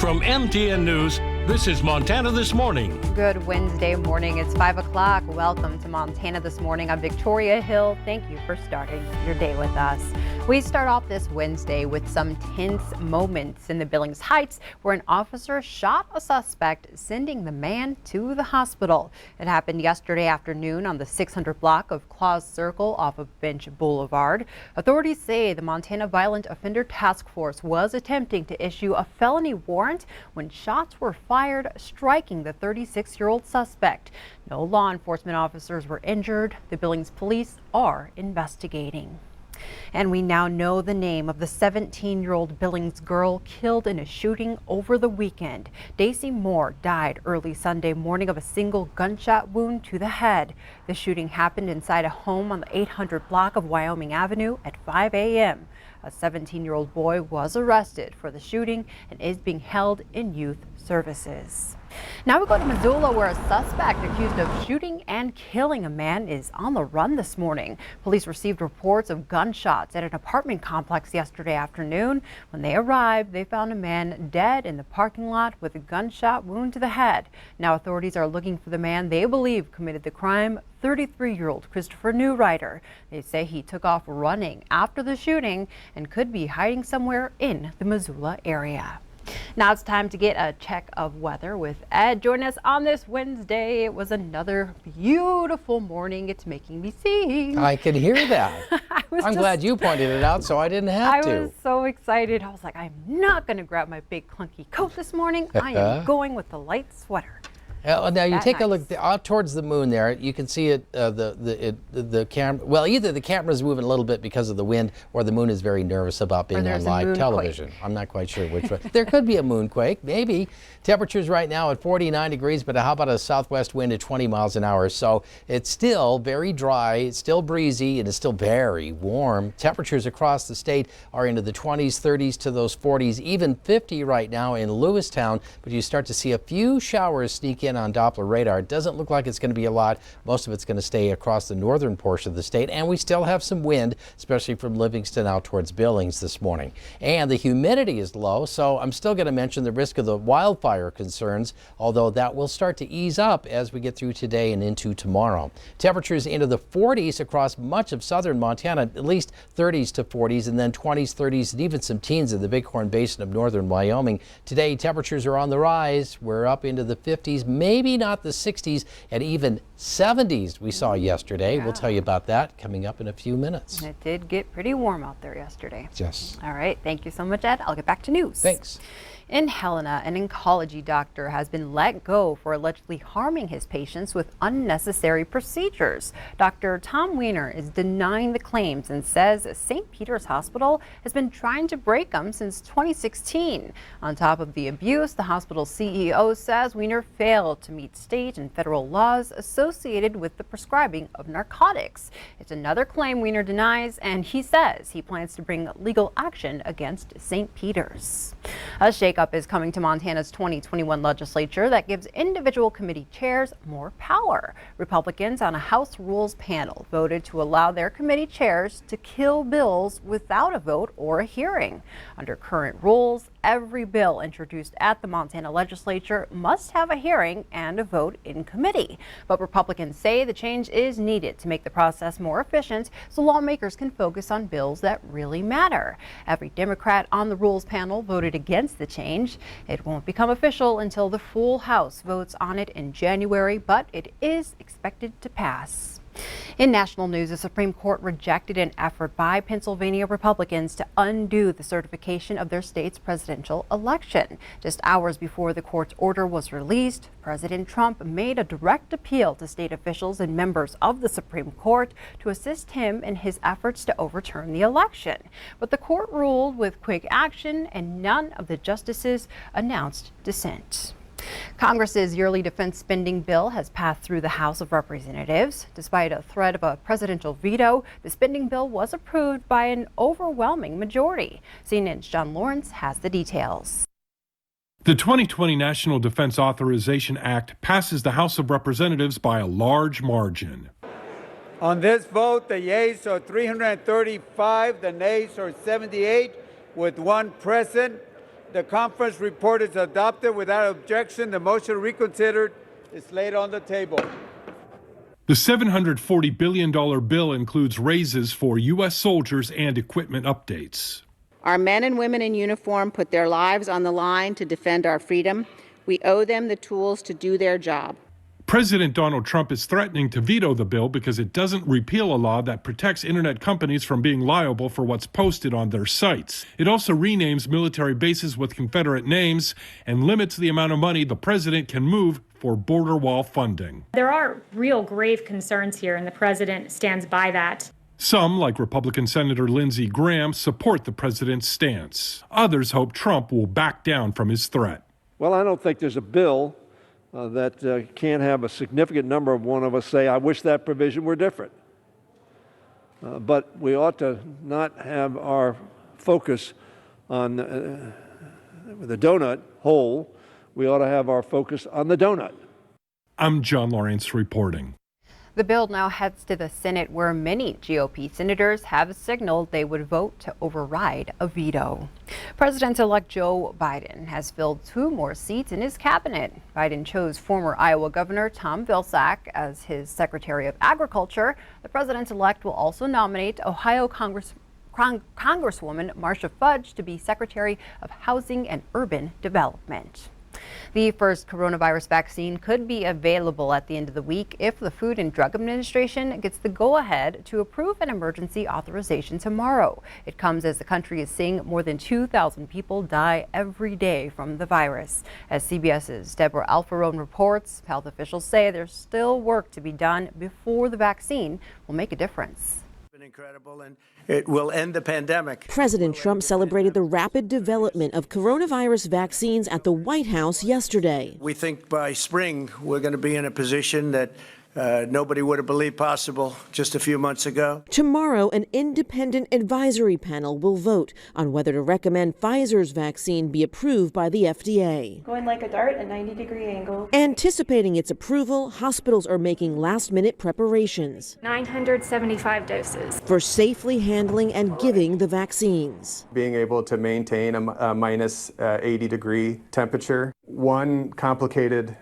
From MTN News, this is Montana This Morning. Good Wednesday morning. It's 5 o'clock. Welcome to Montana This Morning. I'm Victoria Hill. Thank you for starting your day with us. We start off this Wednesday with some tense moments in the Billings Heights where an officer shot a suspect, sending the man to the hospital. It happened yesterday afternoon on the 600 block of Claus Circle off of Bench Boulevard. Authorities say the Montana Violent Offender Task Force was attempting to issue a felony warrant when shots were fired, striking the 36-year-old suspect. No law enforcement officers were injured. The Billings police are investigating. And we now know the name of the 17-year-old Billings girl killed in a shooting over the weekend. Daisy Moore died early Sunday morning of a single gunshot wound to the head. The shooting happened inside a home on the 800 block of Wyoming Avenue at 5 a.m. A 17-year-old boy was arrested for the shooting and is being held in youth services. Now we go to Missoula, where a suspect accused of shooting and killing a man is on the run this morning. Police received reports of gunshots at an apartment complex yesterday afternoon. When they arrived, they found a man dead in the parking lot with a gunshot wound to the head. Now authorities are looking for the man they believe committed the crime, 33-year-old Christopher Newrider. They say he took off running after the shooting and could be hiding somewhere in the Missoula area. Now it's time to get a check of weather with Ed. Join us on this Wednesday. It was another beautiful morning. It's making me sing. I could hear that. I'm glad you pointed it out so I didn't have to. I was so excited. I was like, I'm not going to grab my big clunky coat this morning. I am going with the light sweater. Now you take a look out towards the moon there. You can see it. The camera. Well, either the camera's moving a little bit because of the wind, or the moon is very nervous about being on live television. I'm not quite sure which one. There could be a moonquake, maybe. Temperatures right now at 49 degrees, but how about a southwest wind at 20 miles an hour? So it's still very dry, it's still breezy, and it's still very warm. Temperatures across the state are into the 20s, 30s to those 40s, even 50 right now in Lewistown. But you start to see a few showers sneak in on Doppler radar. It doesn't look like it's going to be a lot. Most of it's going to stay across the northern portion of the state, and we still have some wind, especially from Livingston out towards Billings this morning. And the humidity is low, so I'm still going to mention the risk of the wildfire concerns, although that will start to ease up as we get through today and into tomorrow. Temperatures into the 40s across much of southern Montana, at least 30s to 40s, and then 20s, 30s, and even some teens in the Bighorn Basin of northern Wyoming. Today, temperatures are on the rise. We're up into the 50s, maybe not the 60s, and even 70s we saw yesterday. We'll tell you about that coming up in a few minutes. It did get pretty warm out there yesterday. Yes. All right. Thank you so much, Ed. I'll get back to news. Thanks. In Helena, an oncology doctor has been let go for allegedly harming his patients with unnecessary procedures. Dr. Tom Weiner is denying the claims and says St. Peter's Hospital has been trying to break them since 2016. On top of the abuse, the hospital's CEO says Weiner failed to meet state and federal laws associated with the prescribing of narcotics. It's another claim Weiner denies, and he says he plans to bring legal action against St. Peter's. A shakeup is coming to Montana's 2021 legislature that gives individual committee chairs more power. Republicans on a House Rules panel voted to allow their committee chairs to kill bills without a vote or a hearing. Under current rules, every bill introduced at the Montana legislature must have a hearing and a vote in committee. But Republicans say the change is needed to make the process more efficient so lawmakers can focus on bills that really matter. Every Democrat on the Rules panel voted against the change. It won't become official until the full House votes on it in January, but it is expected to pass. In national news, the Supreme Court rejected an effort by Pennsylvania Republicans to undo the certification of their state's presidential election. Just hours before the court's order was released, President Trump made a direct appeal to state officials and members of the Supreme Court to assist him in his efforts to overturn the election. But the court ruled with quick action, and none of the justices announced dissent. Congress's yearly defense spending bill has passed through the House of Representatives. Despite a threat of a presidential veto, the spending bill was approved by an overwhelming majority. CNN's John Lawrence has the details. The 2020 National Defense Authorization Act passes the House of Representatives by a large margin. On this vote, the yeas are 335, the nays are 78, with one present. The conference report is adopted without objection. The motion reconsidered is laid on the table. The $740 billion bill includes raises for U.S. soldiers and equipment updates. Our men and women in uniform put their lives on the line to defend our freedom. We owe them the tools to do their job. President Donald Trump is threatening to veto the bill because it doesn't repeal a law that protects internet companies from being liable for what's posted on their sites. It also renames military bases with Confederate names and limits the amount of money the president can move for border wall funding. There are real grave concerns here, and the president stands by that. Some, like Republican Senator Lindsey Graham, support the president's stance. Others hope Trump will back down from his threat. Well, I don't think there's a bill that can't have a significant number of one of us say, I wish that provision were different. But we ought to not have our focus on the donut hole. We ought to have our focus on the donut. I'm John Lawrence reporting. The bill now heads to the Senate, where many GOP senators have signaled they would vote to override a veto. President-elect Joe Biden has filled 2 more seats in his cabinet. Biden chose former Iowa Governor Tom Vilsack as his Secretary of Agriculture. The president-elect will also nominate Ohio Congresswoman Marcia Fudge to be Secretary of Housing and Urban Development. The first coronavirus vaccine could be available at the end of the week if the Food and Drug Administration gets the go-ahead to approve an emergency authorization tomorrow. It comes as the country is seeing more than 2,000 people die every day from the virus. As CBS's Deborah Alfarone reports, health officials say there's still work to be done before the vaccine will make a difference. Incredible, and it will end the pandemic. President Trump celebrated the rapid development of coronavirus vaccines at the White House yesterday. We think by spring we're going to be in a position that nobody would have believed possible just a few months ago. Tomorrow, an independent advisory panel will vote on whether to recommend Pfizer's vaccine be approved by the FDA. Going like a dart at 90-degree angle. Anticipating its approval, hospitals are making last-minute preparations. 975 doses. For safely handling and giving the vaccines. Being able to maintain a minus 80-degree temperature. One complicated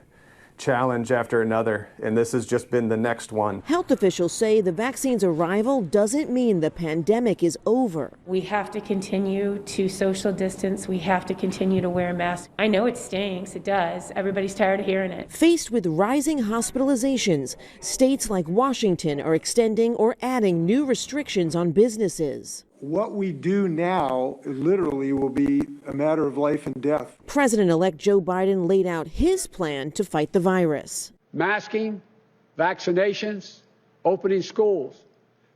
challenge after another, and this has just been the next one. Health officials say the vaccine's arrival doesn't mean the pandemic is over. We have to continue to social distance. We have to continue to wear masks. I know it stinks. It does. Everybody's tired of hearing it. Faced with rising hospitalizations, states like Washington are extending or adding new restrictions on businesses. What we do now literally will be a matter of life and death. President-elect Joe Biden laid out his plan to fight the virus. Masking, vaccinations, opening schools.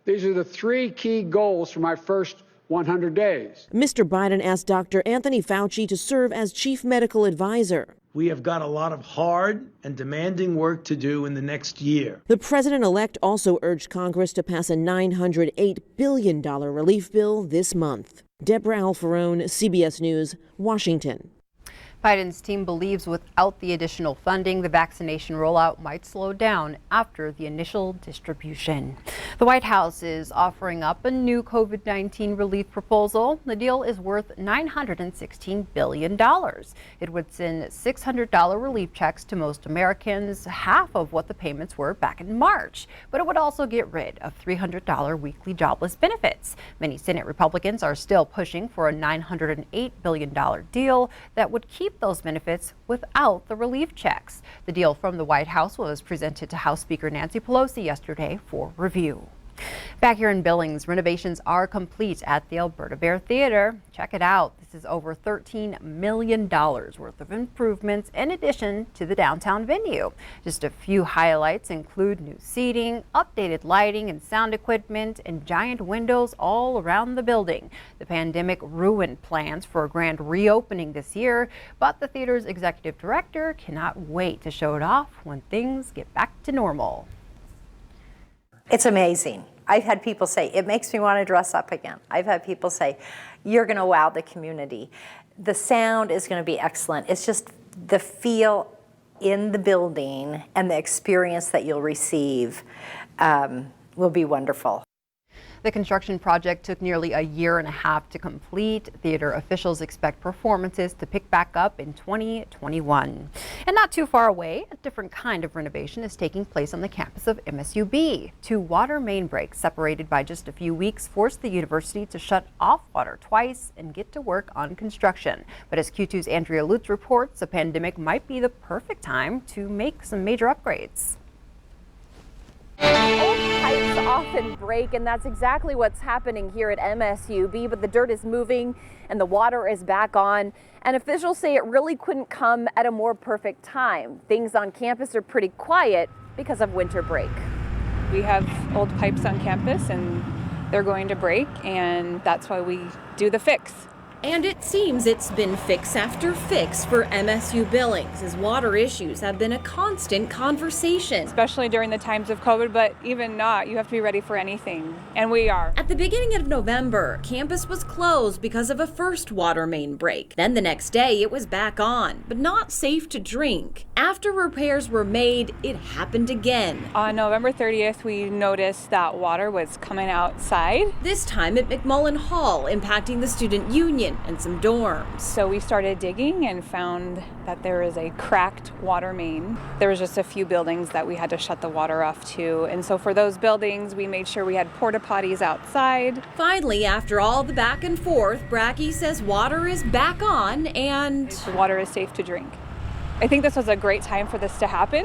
These are the 3 key goals for my first 100 days. Mr. Biden asked Dr. Anthony Fauci to serve as chief medical advisor. We have got a lot of hard and demanding work to do in the next year. The president-elect also urged Congress to pass a $908 billion relief bill this month. Deborah Alfarone, CBS News, Washington. Biden's team believes without the additional funding, the vaccination rollout might slow down after the initial distribution. The White House is offering up a new COVID-19 relief proposal. The deal is worth $916 billion. It would send $600 relief checks to most Americans, half of what the payments were back in March. But it would also get rid of $300 weekly jobless benefits. Many Senate Republicans are still pushing for a $908 billion deal that would keep those benefits without the relief checks. The deal from the White House was presented to House Speaker Nancy Pelosi yesterday for review. Back here in Billings, renovations are complete at the Alberta Bear Theater. Check it out. This is over $13 million worth of improvements in addition to the downtown venue. Just a few highlights include new seating, updated lighting and sound equipment, and giant windows all around the building. The pandemic ruined plans for a grand reopening this year, but the theater's executive director cannot wait to show it off when things get back to normal. It's amazing. I've had people say, it makes me want to dress up again. I've had people say, you're going to wow the community. The sound is going to be excellent. It's just the feel in the building and the experience that you'll receive will be wonderful. The construction project took nearly a year and a half to complete. Theater officials expect performances to pick back up in 2021. And not too far away, a different kind of renovation is taking place on the campus of MSUB. Two water main breaks separated by just a few weeks forced the university to shut off water twice and get to work on construction. But as Q2's Andrea Lutz reports, a pandemic might be the perfect time to make some major upgrades. Old pipes often break, and that's exactly what's happening here at MSUB, but the dirt is moving and the water is back on, and officials say it really couldn't come at a more perfect time. Things on campus are pretty quiet because of winter break. We have old pipes on campus and they're going to break, and that's why we do the fix. And it seems it's been fix after fix for MSU Billings, as water issues have been a constant conversation. Especially during the times of COVID, but even not, you have to be ready for anything, and we are. At the beginning of November, campus was closed because of a first water main break. Then the next day, it was back on, but not safe to drink. After repairs were made, it happened again. On November 30th, we noticed that water was coming outside. This time at McMullen Hall, impacting the student union and some dorms. So we started digging and found that there is a cracked water main. There was just a few buildings that we had to shut the water off to. And so for those buildings, we made sure we had porta potties outside. Finally, after all the back and forth, Brackey says water is back on and the water is safe to drink. I think this was a great time for this to happen.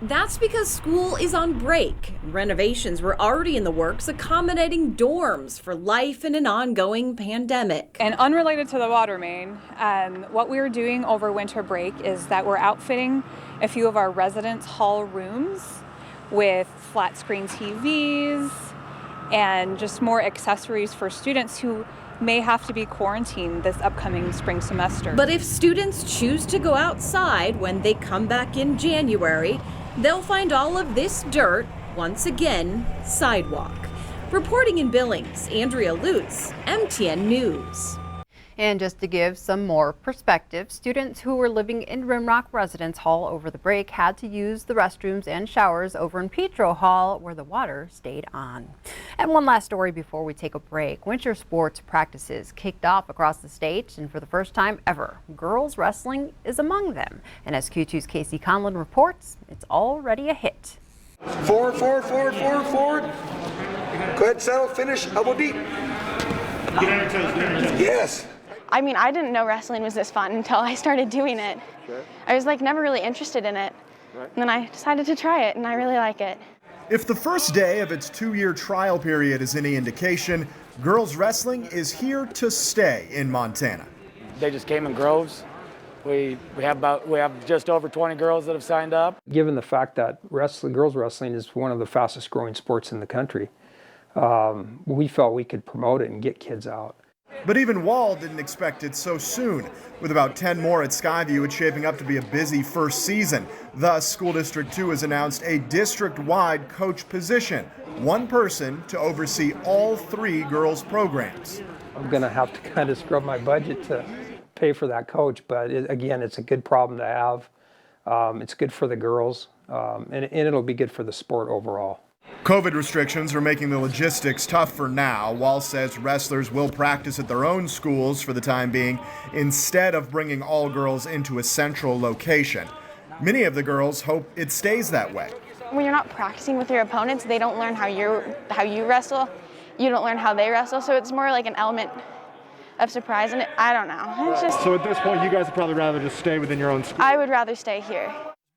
That's because school is on break. Renovations were already in the works, accommodating dorms for life in an ongoing pandemic. And unrelated to the water main, what we're doing over winter break is that we're outfitting a few of our residence hall rooms with flat screen TVs and just more accessories for students who may have to be quarantined this upcoming spring semester. But if students choose to go outside when they come back in January, they'll find all of this dirt, once again, sidewalk. Reporting in Billings, Andrea Lutz, MTN News. And just to give some more perspective, students who were living in Rimrock Residence Hall over the break had to use the restrooms and showers over in Petro Hall, where the water stayed on. And one last story before we take a break. Winter sports practices kicked off across the state, and for the first time ever, girls wrestling is among them. And as Q2's Casey Conlon reports, it's already a hit. Forward, forward, forward, forward, forward. Go ahead, settle, finish, elbow deep. Yes. I mean, I didn't know wrestling was this fun until I started doing it. Sure. I was never really interested in it. Right. And then I decided to try it, and I really like it. If the first day of its 2-year trial period is any indication, girls wrestling is here to stay in Montana. They just came in droves. We have just over 20 girls that have signed up. Given the fact that girls wrestling is one of the fastest growing sports in the country, we felt we could promote it and get kids out. But even Wall didn't expect it so soon. With about 10 more at Skyview, it's shaping up to be a busy first season. Thus, School District 2 has announced a district-wide coach position, one person to oversee all 3 girls' programs. I'm going to have to kind of scrub my budget to pay for that coach, but again, it's a good problem to have. It's good for the girls, and it'll be good for the sport overall. COVID restrictions are making the logistics tough for now. Wall says wrestlers will practice at their own schools for the time being, instead of bringing all girls into a central location. Many of the girls hope it stays that way. When you're not practicing with your opponents, they don't learn how you wrestle. You don't learn how they wrestle, so it's more like an element of surprise, and I don't know. It's just. So at this point, you guys would probably rather just stay within your own school? I would rather stay here.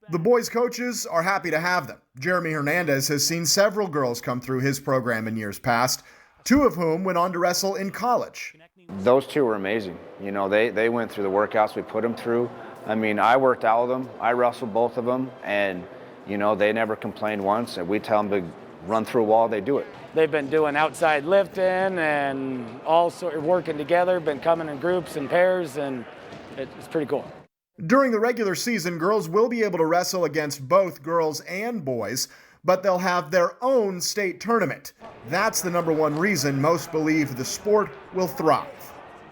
The boys' coaches are happy to have them. Jeremy Hernandez has seen several girls come through his program in years past, 2 of whom went on to wrestle in college. Those 2 were amazing. You know, they went through the workouts we put them through. I mean, I worked out with them. I wrestled both of them, and, you know, they never complained once. And we tell them to run through a wall, they do it. They've been doing outside lifting and all sort of working together, been coming in groups and pairs, and it's pretty cool. During the regular season, girls will be able to wrestle against both girls and boys, but they'll have their own state tournament. That's the #1 reason most believe the sport will thrive.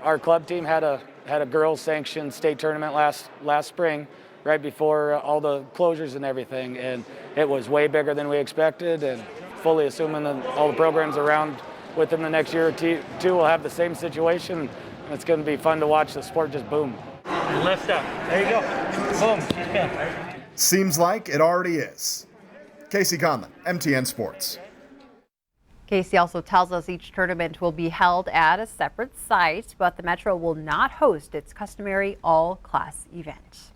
Our club team had a girls sanctioned state tournament last spring, right before all the closures and everything, and it was way bigger than we expected, and fully assuming that all the programs around within the next year or two will have the same situation. It's going to be fun to watch the sport just boom. Lift up. There you go. Boom. She's good. Seems like it already is. Casey Conlon, MTN Sports. Casey also tells us each tournament will be held at a separate site, but the Metro will not host its customary all-class event.